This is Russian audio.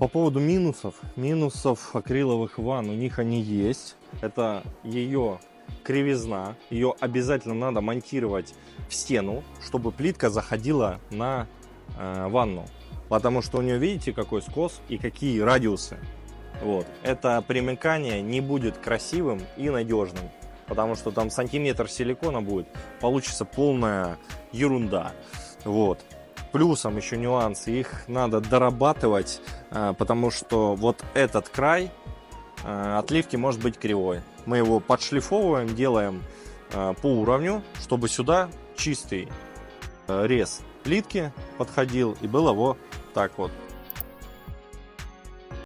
По поводу минусов акриловых ванн, у них они есть. Это ее кривизна, ее обязательно надо монтировать в стену, чтобы плитка заходила на ванну. Потому что у нее, видите, какой скос и какие радиусы. Вот. Это примыкание не будет красивым и надежным. Потому что там сантиметр силикона будет, получится полная ерунда. Вот. Плюсом еще нюансы, их надо дорабатывать, потому что вот этот край отливки может быть кривой. Мы его подшлифовываем, делаем по уровню, чтобы сюда чистый рез плитки подходил и было вот так вот.